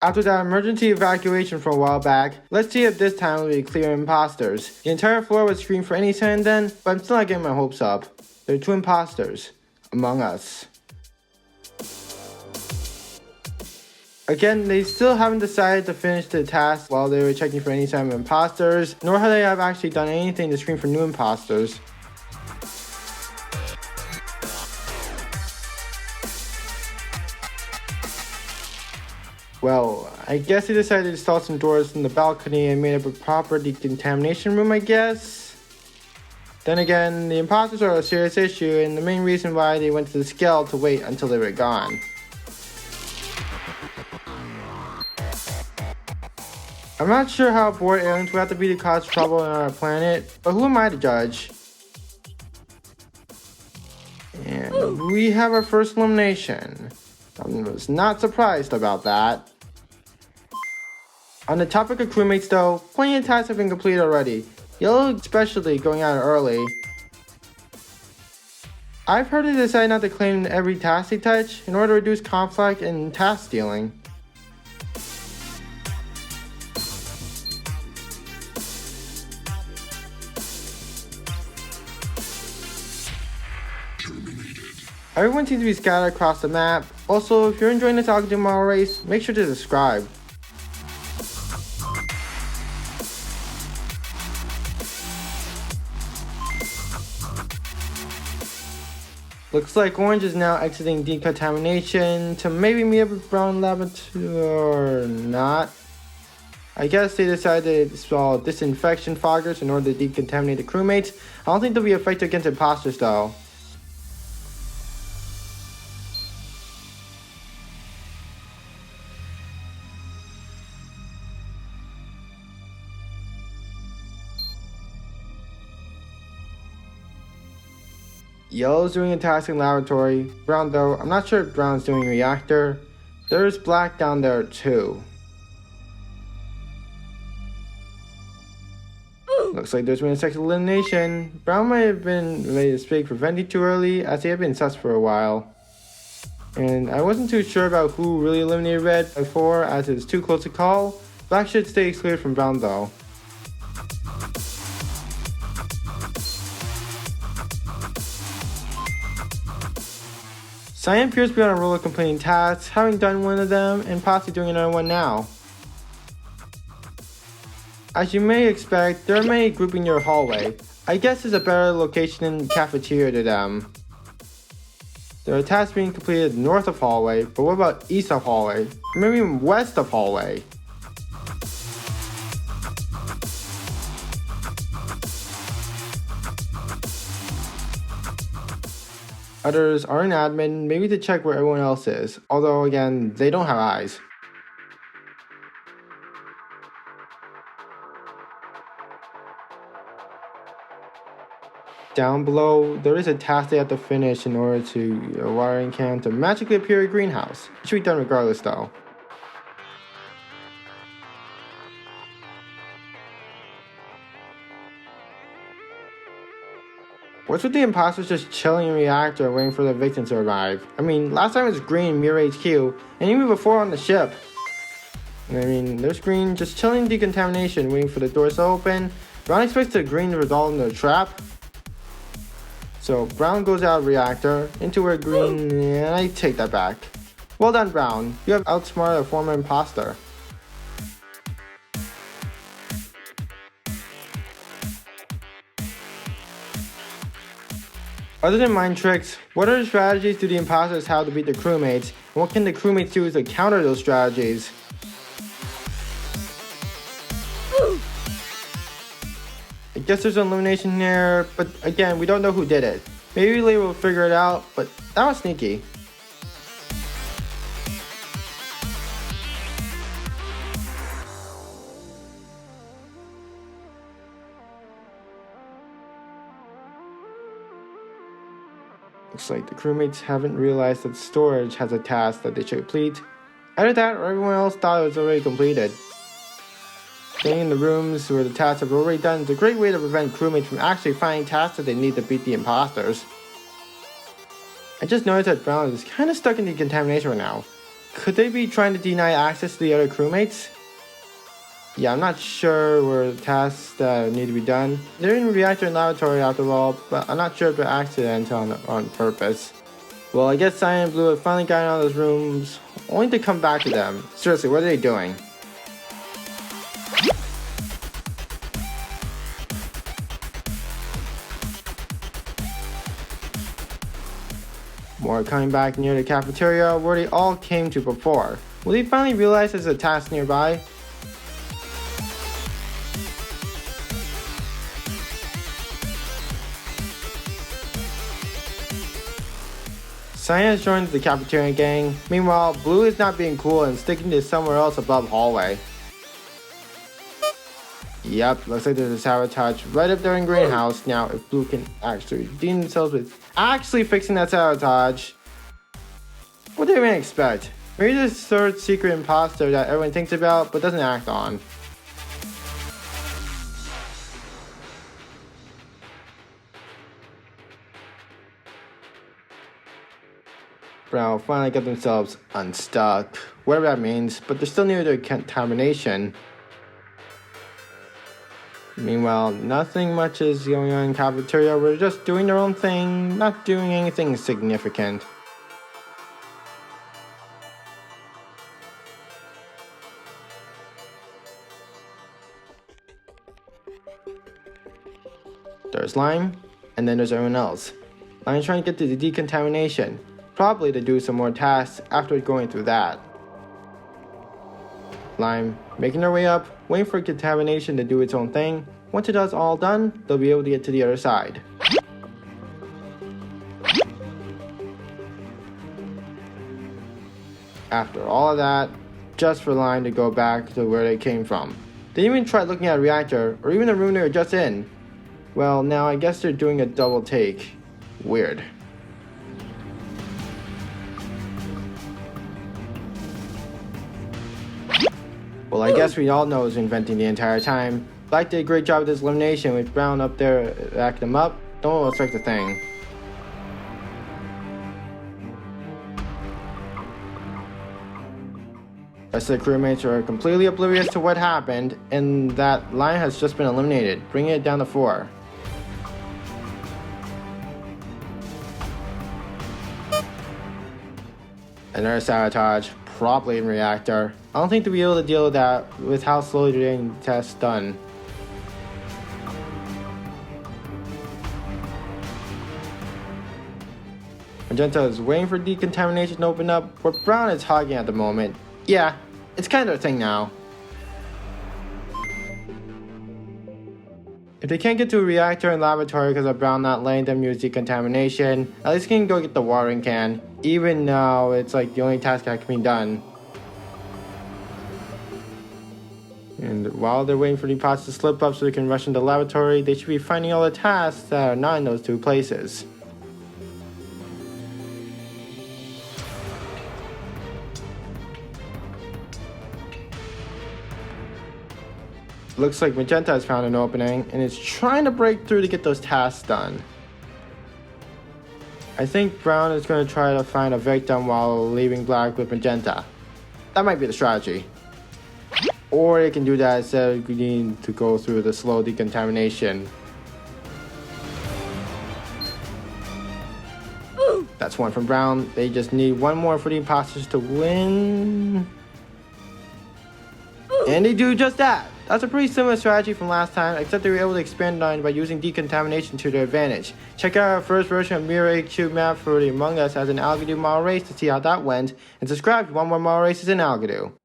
After that emergency evacuation from a while back, let's see if this time will be clear imposters. The entire floor was screened for any sign then, but I'm still not getting my hopes up. There are 2 imposters among us. Again, they still haven't decided to finish the task while they were checking for any sign of imposters, nor have they actually done anything to screen for new imposters. Well, I guess they decided to install some doors in the balcony and made up a proper decontamination room, I guess. Then again, the imposters are a serious issue and the main reason why they went to the scale to wait until they were gone. I'm not sure how bored aliens would have to be to cause trouble on our planet, but who am I to judge? And we have our first elimination. I was not surprised about that. On the topic of crewmates though, plenty of tasks have been completed already, Yellow especially going out early. I've heard they decide not to claim every task they touch in order to reduce conflict and task stealing. Everyone seems to be scattered across the map. Also, if you're enjoying this Oxygen Model race, make sure to subscribe. Looks like Orange is now exiting decontamination to maybe meet up with Brown Laboratory or not. I guess they decided to install disinfection foggers in order to decontaminate the crewmates. I don't think they'll be effective against imposters though. Yellow's doing a task in laboratory. Brown though, I'm not sure if Brown's doing reactor. There's Black down there too. Looks like there's been a second elimination. Brown might have been made to speak for Venti too early, as they have been sus for a while. And I wasn't too sure about who really eliminated Red before, as it's too close to call. Black should stay excluded from Brown though. Cyan appears to be on a roll of completing tasks, having done one of them and possibly doing another one now. As you may expect, there are many grouping your hallway. I guess it's a better location than cafeteria to them. There are tasks being completed north of hallway, but what about east of hallway? Or maybe even west of hallway? Others are in admin, maybe to check where everyone else is, although again, they don't have eyes. Down below, there is a task they have to finish in order to a wiring can to magically appear a greenhouse. It should be done regardless though. What's with the imposters just chilling in the reactor waiting for the victim to arrive? I mean, last time it was Green, Mirror HQ, and even before on the ship. I mean, there's Green just chilling in decontamination, waiting for the doors to open. Brown expects the Green to resolve in the trap. So Brown goes out of reactor, into where Green, and I take that back. Well done, Brown. You have outsmarted a former imposter. Other than mind tricks, what other strategies do the imposters have to beat the crewmates, and what can the crewmates do to counter those strategies? I guess there's an elimination here, but again, we don't know who did it. Maybe later we'll figure it out, but that was sneaky. Looks like the crewmates haven't realized that storage has a task that they should complete. Either that or everyone else thought it was already completed. Staying in the rooms where the tasks have already done is a great way to prevent crewmates from actually finding tasks that they need to beat the imposters. I just noticed that Brown is kind of stuck in decontamination right now. Could they be trying to deny access to the other crewmates? Yeah, I'm not sure where the tasks that need to be done. They're in the reactor and laboratory after all, but I'm not sure if they're accidental on purpose. Well, I guess Cyan and Blue have finally gotten out of those rooms, only to come back to them. Seriously, what are they doing? More coming back near the cafeteria where they all came to before. Will they finally realize there's a task nearby? Cyan has joined the cafeteria gang. Meanwhile, Blue is not being cool and sticking to somewhere else above hallway. Yep, looks like there's a sabotage right up there in Greenhouse. Now, if Blue can actually redeem themselves with actually fixing that sabotage, what do you even expect? Maybe this third secret imposter that everyone thinks about but doesn't act on. Brown finally got themselves unstuck, whatever that means, but they're still near the contamination. Meanwhile, nothing much is going on in the cafeteria. We're just doing their own thing, not doing anything significant. There's Lime, and then there's everyone else. Lime's trying to get to the decontamination, probably to do some more tasks after going through that. Lime making their way up, waiting for contamination to do its own thing. Once it is all done, they'll be able to get to the other side. After all of that, just for Lime to go back to where they came from. They didn't even try looking at a reactor, or even the room they were just in. Well, now I guess they're doing a double take. Weird. Well, I guess we all know who's inventing the entire time. Black did a great job with this elimination with Brown up there backing him up. Don't expect a thing. Rest of the crewmates are completely oblivious to what happened, and that Lion has just been eliminated, bringing it down to 4. Another sabotage, probably in reactor. I don't think they'll be able to deal with that with how slowly they're getting the tests done. Magenta is waiting for decontamination to open up, but Brown is hogging at the moment. Yeah, it's kind of a thing now. If they can't get to a reactor and laboratory because of Brown not letting them use decontamination, at least they can go get the watering can, even though it's like the only task that can be done. And while they're waiting for the pots to slip up so they can rush into the laboratory, they should be finding all the tasks that are not in those 2 places. Looks like Magenta has found an opening and is trying to break through to get those tasks done. I think Brown is going to try to find a victim while leaving Black with Magenta. That might be the strategy. Or they can do that instead of needing to go through the slow decontamination. That's 1 from Brown. They just need 1 more for the imposters to win. And they do just that. That's a pretty similar strategy from last time, except they were able to expand on it by using decontamination to their advantage. Check out our first version of Mirror HQ map for the Among Us as an Algodoom model race to see how that went, and subscribe if you want more model races in Algodoom.